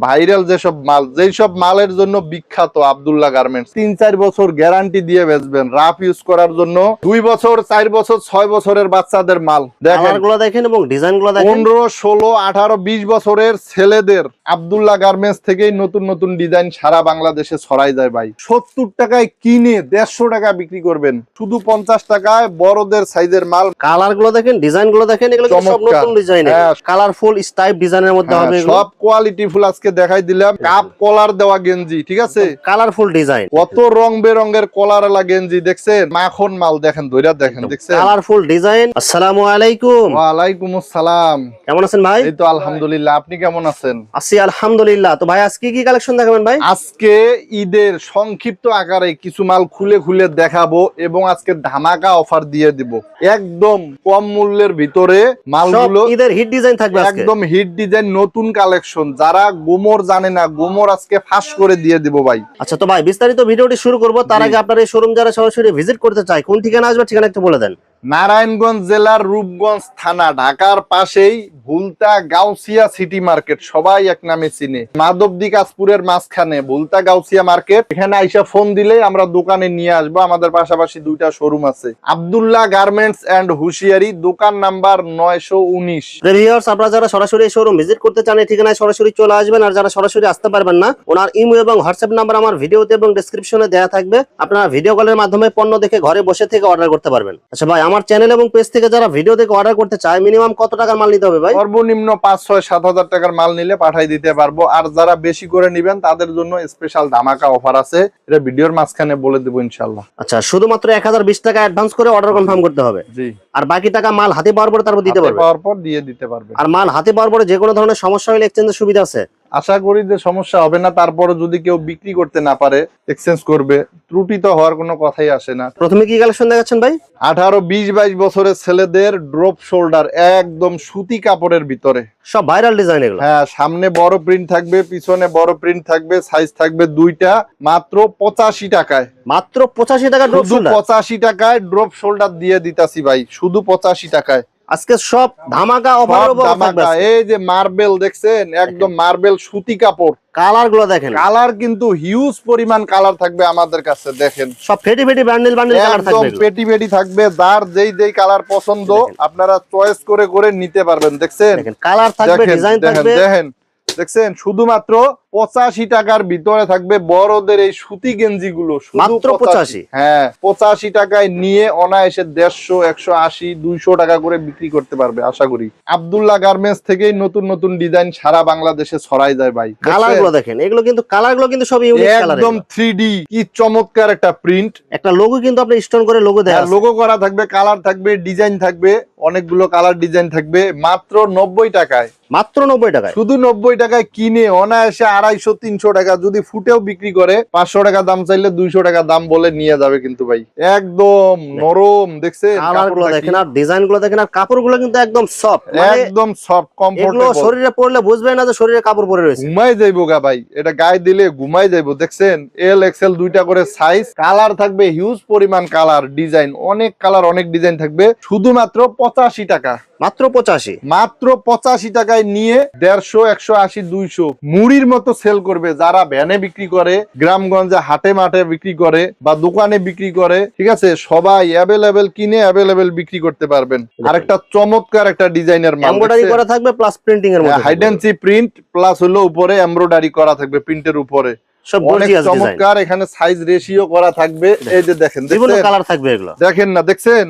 Viral যেসব মাল, যেই সব মালের জন্য বিখ্যাত আব্দুল্লাহ গার্মেন্টস। 3-4 বছর গ্যারান্টি দিয়ে বেচবেন, রাফ ইউজ করার জন্য 2 বছর 4 বছর 6 বছরের বাচ্চাদের মাল দেখেন, কালারগুলো দেখেন এবং ডিজাইনগুলো দেখেন। 15, 16, 18, 20 বছরের ছেলেদের আব্দুল্লাহ গার্মেন্টস থেকেই নতুন নতুন ডিজাইন সারা বাংলাদেশে ছড়াই যায় ভাই। 70 টাকায় কিনে 150 টাকা বিক্রি করবেন, শুধু 50 টাকায় বড়দের সাইজের মাল। কালারগুলো দেখেন, ডিজাইনগুলো দেখেন, এগুলো কিন্তু সব নতুন ডিজাইন, কালারফুল স্টাইপ ডিজাইনের মধ্যে হবে, সব কোয়ালিটি ফুল আজকে দেখাই দিলাম। কাপ কলার দেওয়া গেঞ্জি, ঠিক আছে, কালারফুল ডিজাইন, কত রং বেরঙের কলারওয়ালা গেঞ্জি দেখছেন, মাখন মাল দেখেন, ধইরা দেখেন, দেখছেন কালারফুল ডিজাইন। আসসালামু আলাইকুম। ওয়া আলাইকুম আসসালাম। কেমন আছেন ভাই? এই তো আলহামদুলিল্লাহ, আপনি কেমন আছেন? আছি আলহামদুলিল্লাহ। তো ভাই আজকে কি কালেকশন দেখাবেন ভাই? আজকে ঈদের সংক্ষিপ্ত আকারে কিছু মাল খুলে খুলে দেখাবো এবং আজকে ধামাকা অফার দিয়ে দিব, একদম কম মূল্যের ভিতরে মালগুলো। ঈদের হিট ডিজাইন থাকবে আজকে, একদম হিট ডিজাইন, নতুন কালেকশন। যারা গোমর জানে না, গোমর আজকে ফাঁস করে দিয়ে দিব ভাই। আচ্ছা তো ভাই বিস্তারিত ভিডিওটি শুরু করব, তার আগে আপনার এই শোরুম যারা সরাসরি ভিজিট করতে চায় কোন ঠিকানা আসবে, ঠিকানা একটু বলে দেন। নারায়ণগঞ্জ জেলার রূপগঞ্জ থানা, ঢাকার পাশেই ভুলতা গাউসিয়া সিটি মার্কেট, সবাই এক নামে চিনে। মাধবদী কাশপুরের মাঝখানে ভুলতা গাউসিয়া মার্কেট। এখানে আইসা ফোন দিলেই আমরা দোকানে নিয়ে আসবো। আমাদের পাশাপাশি 2টা শোরুম আছে, আব্দুল্লাহ গার্মেন্টস এন্ড হুশিয়ারি, দোকান নাম্বার 919। ভিউয়ার্স, আপনারা যারা সরাসরি এই শোরুম ভিজিট করতে চান এই ঠিকানায় সরাসরি চলে আসবেন, আর যারা সরাসরি আসতে পারবেন না, ওনার ইমো এবং হোয়াটসঅ্যাপ নাম্বার আমার ভিডিওতে এবং ডেসক্রিপশনে দেওয়া থাকবে। আপনারা ভিডিও কলের মাধ্যমে পণ্য দেখে ঘরে বসে থেকে অর্ডার করতে পারবেন। আচ্ছা ভাই, আমার চ্যানেল এবং পেজ থেকে যারা ভিডিও দেখে অর্ডার করতে চায় মিনিমাম কত টাকার মাল নিতে হবে ভাই? সর্বনিম্ন 5-6-7 হাজার টাকার মাল নিলে পাঠাই দিতে পারবো। আর যারা বেশি করে নিবেন তাদের জন্য স্পেশাল ধামাকা অফার আছে, এটা ভিডিওর মাঝখানে বলে দেবো ইনশাআল্লাহ। আচ্ছা, শুধুমাত্র 1020 টাকা অ্যাডভান্স করে অর্ডার কনফার্ম করতে হবে। জি, আর বাকি টাকা মাল হাতে পাওয়ার পরে তারপর দিতে পারবে, পাওয়ার পর দিয়ে দিতে পারবে। আর মাল হাতে পাওয়ার পরে যে কোনো ধরনের সমস্যা হলে এক্সচেঞ্জের সুবিধা আছে? আশা করি যে সমস্যা হবে না। তারপরে যদি কেউ বিক্রি করতে না পারে এক্সচেঞ্জ করবে, ত্রুটি তো হওয়ার কোনো কথাই আসে না। প্রথমে কি কালেকশন দেখাচ্ছেন ভাই? 18, 20, 22 বছরের ছেলেদের ড্রপ শোল্ডার, একদম সুতি কাপড়ের ভিতরে, সব ভাইরাল ডিজাইন এগুলো। হ্যাঁ, সামনে বড় প্রিন্ট থাকবে, পিছনে বড় প্রিন্ট থাকবে, সাইজ থাকবে 2টা, মাত্র 85 টাকায়। মাত্র 85 টাকা ড্রপ শুধু শোল্ডার? 85 টাকায় ড্রপ শোল্ডার দিয়ে দিতাছি ভাই, শুধু 85 টাকায়। আজকে সব ধামাকা অফার ধামাকা। এই যে মার্বেল দেখছেন, একদম মার্বেল সুতি কাপড়। কালার গুলো দেখেন, কালার কিন্তু হিউজ পরিমাণ কালার থাকবে আমাদের কাছে, দেখেন সব fatty fatty bundle bundle colour থাকবে, একদম পেটি পেটি থাকবে। যার যেই কালার পছন্দ আপনারা চয়েস করে করে নিতে পারবেন। দেখছেন কালার থাকবে, ডিজাইন থাকবে, দেখছেন শুধুমাত্র 85 টাকার ভিতরে থাকবে বড়দের এই সুতি গেঞ্জি গুলো, মাত্র 85। হ্যাঁ, 85 টাকায় নিয়ে অনায়াসে 150, 180, 200 টাকা করে বিক্রি করতে পারবে আশা করি। আব্দুল্লাহ গার্মেন্টস থেকেই নতুন নতুন ডিজাইন সারা বাংলাদেশে ছড়াই যায় ভাই। কালার গুলো দেখেন, এগুলো কিন্তু কালার গুলো কিন্তু সব ইউনিক কালার, একদম 3D, কি চমৎকার একটা প্রিন্ট। একটা লোগো কিন্তু আপনি স্টোন করে লোগো দেয়া আছে, লোগো করা থাকবে, কালার থাকবে, ডিজাইন থাকবে, অনেকগুলো কালার ডিজাইন থাকবে, মাত্র 90 টাকায়। মাত্র 90 টাকায়, শুধু 90 টাকায় কিনে অনায়াসে 250, 300 টাকা যদি ফুটেও বিক্রি করে, 500 টাকা দাম চাইলে 200 টাকা দাম বলে নিয়ে যাবে কিন্তু ভাই। একদম নরম, দেখছেন কালার গুলো দেখেন, আর ডিজাইন গুলো দেখেন, আর কাপড় গুলো কিন্তু একদম সফট, একদম সফট, কমফোর্টেবল। এগুলো শরীরে পরলে বুঝবেন না যে শরীরে কাপড় পরে রয়েছে, ঘুমাই যাইবো গা ভাই, এটা গায়ে দিলে ঘুমাই যাইবো। দেখছেন এল এক্সেল 2টা করে সাইজ, কালার থাকবে হিউজ পরিমাণ, কালার ডিজাইন অনেক, কালার অনেক, ডিজাইন থাকবে, শুধুমাত্র 85 টাকা। মাত্র 85, মাত্র 85 টাকায় নিয়ে 150, 180, 200 মুড়ির মতো সেল করবে। যারা ভ্যানে বিক্রি করে, গ্রামগঞ্জে হাটে মাঠে বিক্রি করে, বা দোকানে বিক্রি করে, ঠিক আছে, সবাই অ্যাভেলেবেল কিনে অ্যাভেলেবেল বিক্রি করতে পারবেন। আরেকটা চমৎকার একটা ডিজাইনের মাল, এমব্রয়ডারি করা থাকবে প্লাস প্রিন্টিং এর মধ্যে, হাইডেন্সি প্রিন্ট প্লাস হলো উপরে এমব্রয়ডারি করা থাকবে প্রিন্টের উপরে, সব অনেক চমৎকার। এখানে সাইজ রেশিও করা থাকবে। এই যে দেখেন, বিভিন্ন কালার থাকবে, এগুলো দেখেন না, দেখছেন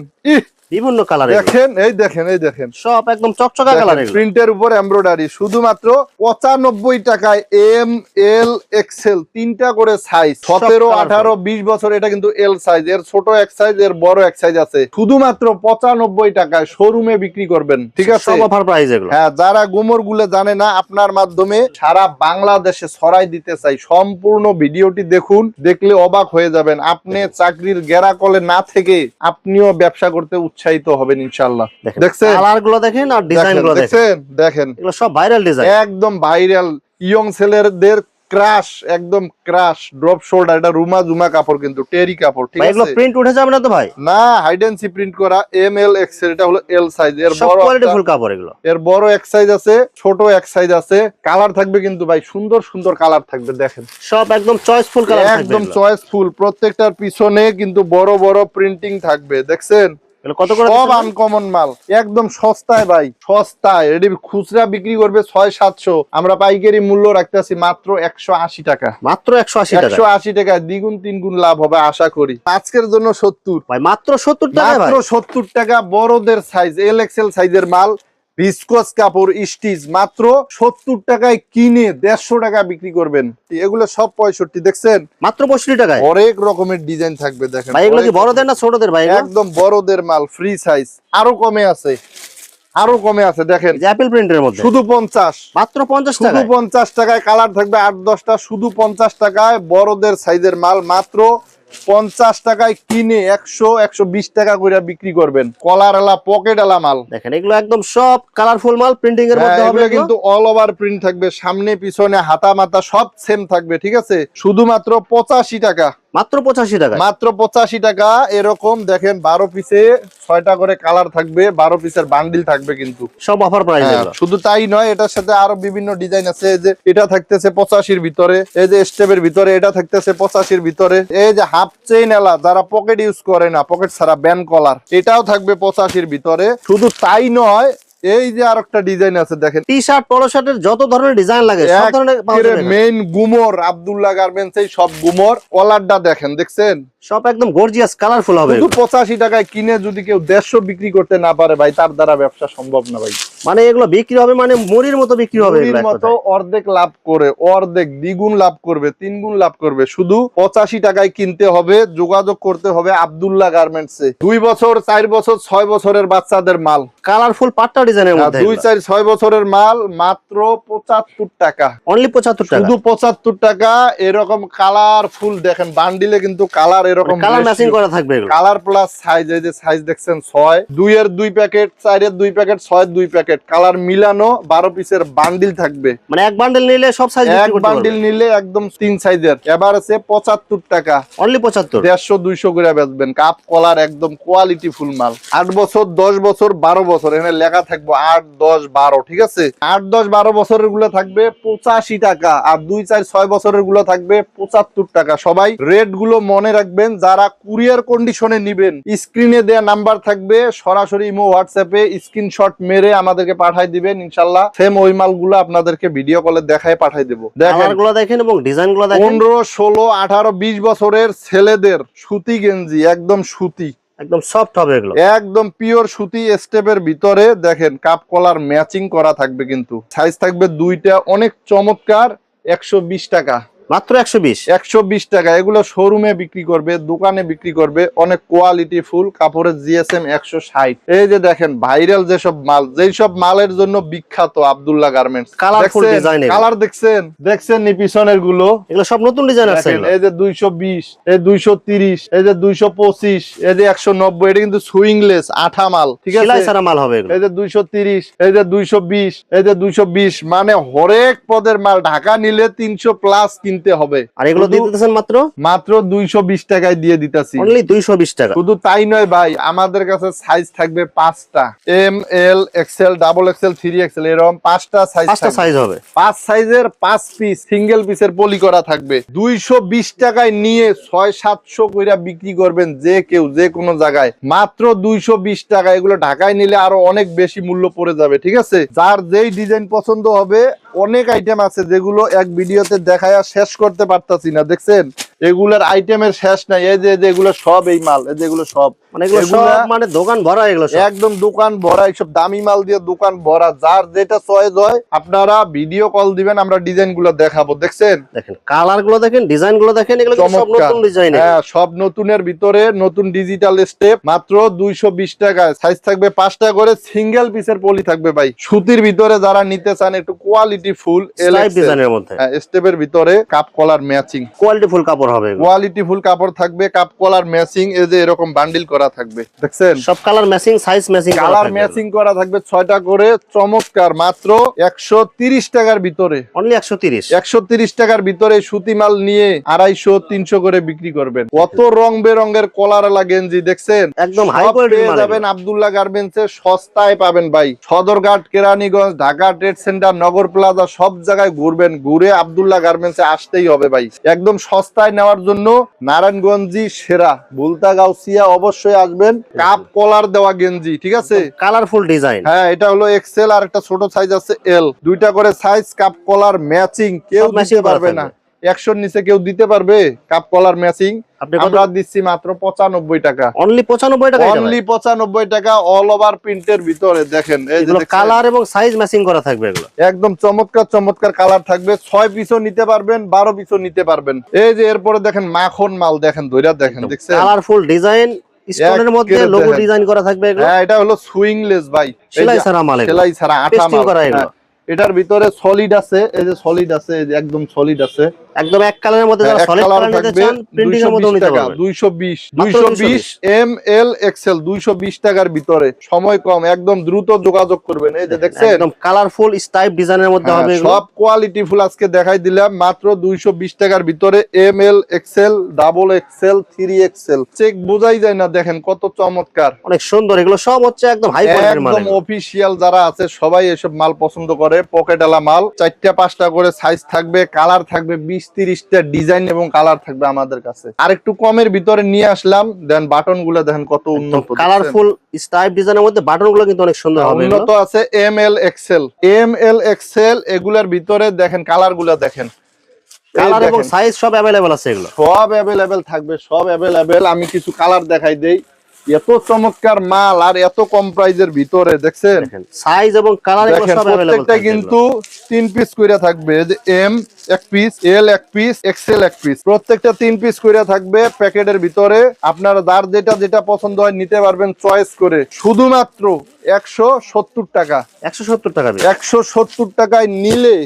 বিভিন্ন কালার, দেখেন এই দেখেন, এই দেখেন সব একদম চকচকা কালার, প্রিন্টের উপর এমব্রয়ডারি, শুধুমাত্র 95 টাকায়। এম এল এক্সেল 3টা করে সাইজ, 17, 18, 20 বছর। এটা কিন্তু এল সাইজ, এর ছোট এক সাইজ, এর বড় এক সাইজ আছে। শুধুমাত্র 95 টাকায় শোরুমে বিক্রি করবেন, ঠিক আছে, সব অফার প্রাইস এগুলো। হ্যাঁ, যারা গোমর গুলো জানে না, আপনার মাধ্যমে সারা বাংলাদেশে ছড়াই দিতে চাই। সম্পূর্ণ ভিডিওটি দেখুন, দেখলে অবাক হয়ে যাবেন। আপনি চাকরির গেরাকলে না থেকে আপনিও ব্যবসা করতে উৎসাহিত হবেন ইনশাআল্লাহ। দেখছেন কালার গুলো দেখেন, আর ডিজাইন গুলো দেখেন, দেখেন এগুলো সব ভাইরাল ডিজাইন, একদম ভাইরাল। ইয়ং ছেলেদের ক্রাশ, একদম ক্রাশ ড্রপ শোল্ডার। এটা রুমা জুমা কাপড় কিন্তু টেরি কাপড়, ঠিক ভাই এগুলো আছে? প্রিন্ট উঠে যাবে না তো ভাই? না, হাইডেন্সি প্রিন্ট করা, এম এল এক্সেল। এটা হলো এল সাইজ। এর সব বড় কোয়ালিটি ফুল কাপড় এগুলো। এর বড় এক সাইজ আছে, ছোট এক সাইজ আছে। কালার থাকবে কিন্তু ভাই, সুন্দর সুন্দর কালার থাকবে, দেখেন সব একদম চয়েসফুল কালার থাকবে একদম এগুলো। চয়েসফুল। প্রত্যেকটার পিছনে কিন্তু বড় বড় প্রিন্টিং থাকবে, দেখছেন? এগুলো কত করে সব দিচ্ছেন ভাই? আনকমন মাল, একদম সস্তায় ভাই, সস্তায়। এটি খুচরা বিক্রি করবে 600-700, আমরা পাইকারি মূল্য রাখতেছি মাত্র 180 টাকা। মাত্র 180 টাকা। 180 টাকা, দ্বিগুণ তিনগুণ লাভ হবে আশা করি। আজকের জন্য 70 ভাই মাত্র 70 টাকা ভাই। মাত্র 70 টাকা। বড়দের সাইজ, এল এক্সেল সাইজের মাল, ভিসকস কাপড় স্টিচ, মাত্র 70 টাকায় কিনে 150 টাকা বিক্রি করবেন। এগুলো সব 65, দেখছেন? মাত্র 65 টাকায়। অনেক রকমের ডিজাইন থাকবে, দেখেন ভাই এগুলো কি বড়দের না ছোটদের ভাই? একদম বড়দের মাল, ফ্রি সাইজ। আরো কমে আছে, আরো কমে আছে, দেখেন অ্যাপল প্রিন্টের মধ্যে শুধু 50, মাত্র 50 শুধু টাকায়। 50 টাকায়। কালার থাকবে 8-10টা, শুধু 50 টাকায়। বড়দের সাইজের মাল মাত্র 50 টাকায় কিনে 100-120 টাকা করে বিক্রি করবেন। কলার আলা, পকেট আলা মাল, দেখেন এগুলো একদম সব কালারফুল মাল, প্রিন্টিং এর মধ্যে হবে এগুলো এগুলো। কিন্তু অল ওভার প্রিন্ট থাকবে, সামনে পিছনে হাতা মাথা সব সেম থাকবে, ঠিক আছে? শুধুমাত্র 85 টাকা, মাত্র 85 টাকা। মাত্র 85 টাকা। এরকম দেখেন 12 পিসে 6টা করে কালার থাকবে, 12 পিসের বান্ডিল থাকবে কিন্তু সব অফার প্রাইস হ্যাঁ, এগুলো। শুধু তাই নয়, এটার সাথে আরো বিভিন্ন ডিজাইন আছে। এই যে এটা থাকতেছে 85-র ভিতরে, এই যে স্টেপের ভিতরে এটা থাকতেছে 85-র ভিতরে। এই যে হাফ চেইন এলা, যারা পকেট ইউজ করে না, পকেট ছাড়া ব্যান্ড কলার, এটাও থাকবে 85-র ভিতরে। শুধু তাই নয়, এই যে আরেকটা ডিজাইন আছে, দেখেন টি শার্ট, পলো শার্টের যত ধরনের ডিজাইন লাগে সব ধরনের পাওয়া যাবে এখানে। মেইন গুমর, আব্দুল্লাহ গার্মেন্টস, এই সব গুমর। কলারটা দেখেন, দেখছেন? সব একদম গর্জিয়াস কালারফুল হবে শুধু এগুলো। 85 টাকায় কিনে যদি কেউ 150 বিক্রি করতে না পারে ভাই, তার দ্বারা ব্যবসা সম্ভব না ভাই। মানে এগুলো বিক্রি হবে মানে মুড়ির মতো বিক্রি হবে এগুলো মুড়ির এক মতো কথায়। অর্ধেক লাভ করে, অর্ধেক দ্বিগুণ লাভ করবে, তিনগুণ লাভ করবে। শুধু 85 টাকায় কিনতে হবে, যোগাযোগ করতে হবে আব্দুল্লাহ গার্মেন্টসে। 2 বছর, 4 বছর, 6 বছরের বাচ্চাদের মাল, কালারফুল পাট্টা ডিজাইনের মধ্যে 2, 4, 6 বছরের মাল, মাত্র 75 টাকা। অনলি 75 টাকা। শুধু 75 টাকা। এরকম কালারফুল দেখেন, বান্ডিলে কিন্তু কালার এরকম কালার ম্যাচিং করা থাকবে এগুলো। Colour plus size. এই যে সাইজ দেখছেন, 6, 2-এর 2 প্যাকেট, 4-এর 2 প্যাকেট, 6-এর 2 প্যাকেট, কালার মিলানো 12 পিসের বান্ডিল থাকবে। মানে এক বান্ডেল নিলে সব সাইজ এক বিক্রি করতে বান্ডিল পারবে। নিলে একদম 3 সাইজের। এবার আছে 75 টাকা। অনলি 75। 150-200 করে বেচবেন। কাপ কলার একদম কোয়ালিটি ফুল মাল। 8 বছর, 10 বছর, 12 বছর, এখানে লেখা থাকবে 8, 10, 12, ঠিক আছে? 8, 10, 12 বছরের গুলো থাকবে 85 টাকা, আর 2, 4, 6 বছরের গুলো থাকবে 75 টাকা। সবাই রেট গুলো মনে রাখবেন। যারা কুরিয়ার কন্ডিশনে নিবেন, স্ক্রিনে দেয়া নাম্বার থাকবে, সরাসরি ইমো হোয়াটসঅ্যাপে স্ক্রিনশট মেরে আমাদেরকে পাঠাই দিবেন। ইনশাল্লাহ সেম ওই মালগুলো আপনাদেরকে ভিডিও কলে দেখায় পাঠাই দেবো। দেখেন কালারগুলো দেখেন এবং ডিজাইনগুলো দেখেন। 15, 16, 18, 20 বছরের ছেলেদের সুতি গেঞ্জি, একদম সুতি, একদম সফট হবে এগুলো। একদম পিওর সুতি স্টেপের ভিতরে। দেখেন কাপ কলার ম্যাচিং করা থাকবে কিন্তু। সাইজ থাকবে 2টা, অনেক চমৎকার। 120 টাকা, মাত্র 120। 120 টাকা। এগুলো শোরুমে বিক্রি করবে, দোকানে বিক্রি করবে, অনেক কোয়ালিটি ফুল কাপড়ের। জিএসএম 160। এই যে দেখেন ভাইরাল যেসব মাল, যেই সব মালের জন্য বিখ্যাত Abdullah garments. Colourful design, colour দেখছেন, দেখছেন নি পিছনের গুলো? এগুলো সব নতুন ডিজাইন আছে দেখেন, এগুলো। এই যে 220, এই 230, এই যে 225, এই যে 190। এটা কিন্তু সুইংলেস আঠা মাল, ঠিক আছে? সেলাই ছাড়া মাল হবে এগুলো। এই যে 230, এই যে 220, এই যে 220, মানে হরেক পদের মাল। ঢাকা নিলে 300 প্লাস কিনতে হবে। আর এগুলো শুধু দিয়ে দিতেছেন মাত্র মাত্র 220 টাকায় দিয়ে দিতেছি। অনলি 220 টাকা। শুধু তাই নয় ভাই, আমাদের কাছে সাইজ থাকবে 5টা, M, L, XL, double Excel, 3XL, এরকম 5টা সাইজ 5টা সাইজ হবে। 5 সাইজের 5 পিস সিঙ্গেল পিসের পলি করা থাকবে। 220 টাকায় নিয়ে 600-700 কইরা বিক্রি করবেন যে কেউ, যে কোনো জায়গায়। মাত্র 220 টাকা। এগুলো ঢাকায় নিলে আরো অনেক বেশি মূল্য পড়ে যাবে, ঠিক আছে? যার যেই ডিজাইন পছন্দ হবে, অনেক আইটেম আছে যেগুলো এক ভিডিওতে দেখায়া শেষ করতে পারতাছি না। দেখছেন এগুলার আইটেমের শেষ নাই। এই যে এগুলো সব এই মাল, এই যে এগুলো সব, মানে এগুলো সব মানে দোকান ভরা এগুলো সব। একদম দোকান ভরা। এইসব দামি মাল দিয়ে দোকান ভরা। যার যেটা চয়েস হয় আপনারা ভিডিও কল দিবেন, আমরা ডিজাইন গুলো দেখাবো। দেখছেন দেখেন কালার গুলো দেখেন, ডিজাইন গুলো দেখেন, এগুলো কিন্তু সব চমৎকার। নতুন ডিজাইন। হ্যাঁ, সব নতুনের ভিতরে নতুন ডিজিটাল স্টেপ। মাত্র 220 টাকায়। সাইজ থাকবে 5টা করে, সিঙ্গেল পিসের পলি থাকবে ভাই। সুতির ভিতরে যারা নিতে চান একটু কোয়ালিটি ফুল স্ট্রাইপ ডিজাইনের মধ্যে স্টেপের ভিতরে cup collar matching, quality full কাপড় কাপড় হবে, কোয়ালিটি ফুল কাপড় থাকবে, কাপ কলার ম্যাচিং, এই যে এরকম বান্ডিল করা থাকবে, দেখছেন সব colour matching, size matching, colour matching করা থাকবে 6টা করে, চমৎকার, মাত্র 130 টাকার ভিতরে, অনলি 130। 130 টাকার ভিতরে সুতি মাল নিয়ে 250-300 করে বিক্রি করবেন। কত রং বেরঙের কলারওয়ালা গেঞ্জি দেখছেন, একদম হাই সব কোয়ালিটির পেয়ে মাল যাবেন আব্দুল্লাহ গার্মেন্টসে, সস্তায় পাবেন ভাই। সদরঘাট, কেরানীগঞ্জ, ঢাকা ট্রেড সেন্টার, নগর প্লাজা সব জায়গায় ঘুরবেন, ঘুরে আব্দুল্লাহ গার্মেন্টসে আসতেই হবে ভাই। একদম সস্তায় নেওয়ার জন্য নারায়ণগঞ্জি সেরা, ভুলতা গাউসিয়া অবশ্যই আসবেন। কাপ কলার দেওয়া গেঞ্জি, ঠিক আছে, কালারফুল ডিজাইন। হ্যাঁ এটা হলো এক্সেল, আর একটা ছোট সাইজ আছে এল, দুইটা করে সাইজ, কাপ কলার ম্যাচিং, কেউ সব matching দিতে করা পারবে না। থাকবে। 100-র নিচে কেউ দিতে পারবে কাপ কলার ম্যাচিং? আপনি কত আমরা দিচ্ছি মাত্র 95 টাকা, অনলি 95 টাকা, অনলি 95 টাকা, অল ওভার প্রিন্টের ভিতরে। দেখেন এই যে এগুলো দেখছেন? কালার এবং সাইজ ম্যাচিং করা থাকবে, এগুলো একদম চমৎকার চমৎকার কালার থাকবে। 6 পিসও নিতে পারবেন, 12 পিসও নিতে পারবেন। এই যে এরপরে দেখেন মাখন মাল, দেখেন ধইরা দেখেন, দেখছেন কালারফুল ডিজাইন, স্টোনের মধ্যে একেবারে লোগো দেখেন। ডিজাইন করা থাকবে, এগুলো হ্যাঁ এটা হলো সুইংলেস ভাই, এই যে সেলাই ছাড়া মাল, এগুলো সেলাই ছাড়া আঠা পেস্টিং মাল। করা এগুলো। হ্যাঁ, এটার ভিতরে সলিড আছে, এই যে সলিড আছে, এই যে একদম সলিড আছে, একদম এক কালারের মধ্যে যারা এক সলিড কালার কালার নিতে থাকবে, চান, প্রিন্টিং এর মধ্যে 220 নিতে টাকা, পারবেন। 220 মাত্র 220 এম এল এক্সেল, 220 টাকার ভিতরে। সময় কম, একদম দ্রুত যোগাযোগ করবেন। এই যে দেখছেন একদম কালারফুল স্টাইপ ডিজাইনের মধ্যে হ্যাঁ, হবে, এগুলো সব কোয়ালিটি ফুল আজকে দেখাই দিলাম মাত্র 220 টাকার ভিতরে। M L XL, double XL, 3 XL, check বোঝাই যায় না, দেখেন কত চমৎকার, অনেক সুন্দর। এগুলো সব হচ্ছে একদম হাই কোয়ালিটির মাল, একদম এগুলো। অফিসিয়াল যারা আছে সবাই এসব মাল পছন্দ করে। পকেটালা মাল, 4টা-5টা করে সাইজ থাকবে, কালার থাকবে 20-30টা ডিজাইন এবং কালার থাকবে আমাদের কাছে। আর একটু কমের ভিতরে নিয়ে আসলাম, দেন বাটন গুলো দেখেন কত উন্নত, কালারফুল স্টাইপ ডিজাইনের মধ্যে বাটন গুলো কিন্তু অনেক সুন্দর হবে, উন্নত আছে। M L XL, M L XL, এগুলার ভিতরে দেখেন কালার গুলা দেখেন, কালার এবং সাইজ সব অ্যাভেলেবল আছে, এগুলো সব অ্যাভেলেবেল থাকবে, সব অ্যাভেলেবেল। আমি কিছু কালার দেখাই দেই, এত চমৎকার মাল আর এত কম প্রাইজের ভিতরে, দেখছেন সাইজ এবং কালার এগুলো দেখেন সব অ্যাভেলেবল প্রত্যেকটা কিন্তু 3 পিস কইরা থাকবে, এই যে এম এক পিস, এল এক পিস, এক্সেল এক পিস, প্রত্যেকটা 3 পিস কইরা থাকবে প্যাকেটের ভিতরে। আপনারা যার যেটা যেটা পছন্দ হয় নিতে পারবেন চয়েস করে, শুধুমাত্র 170 টাকা। 170 টাকা 170 টাকায় নিলে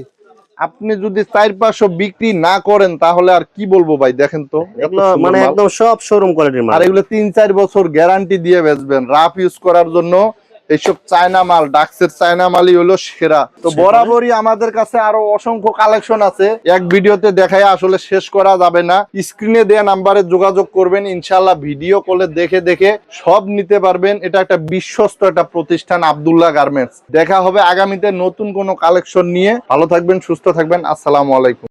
আপনি যদি 4-500 বিক্রি না করেন তাহলে আর কি বলবো ভাই, দেখেন তো এত এগুলো সুন্দর মানে মাল। একদম সব শোরুম কোয়ালিটির মাল, আর এগুলো 3-4 বছর গ্যারান্টি দিয়ে বেচবেন, রাফ ইউজ করার জন্য। এইসব চায়না মাল, ডাক্সের চায়না মালই হলো সেরা। তো বরাবরই আমাদের কাছে আরো অসংখ্য কালেকশন আছে, এক ভিডিওতে দেখাই আসলে শেষ করা যাবে না। স্ক্রিনে দেয়া নাম্বারে যোগাযোগ করবেন, ইনশাআল্লাহ ভিডিও কলে দেখে দেখে সব নিতে পারবেন। এটা একটা বিশ্বস্ত একটা প্রতিষ্ঠান আব্দুল্লাহ গার্মেন্টস। দেখা হবে আগামীতে নতুন কোনো কালেকশন নিয়ে। ভালো থাকবেন, সুস্থ থাকবেন, আসসালামু আলাইকুম।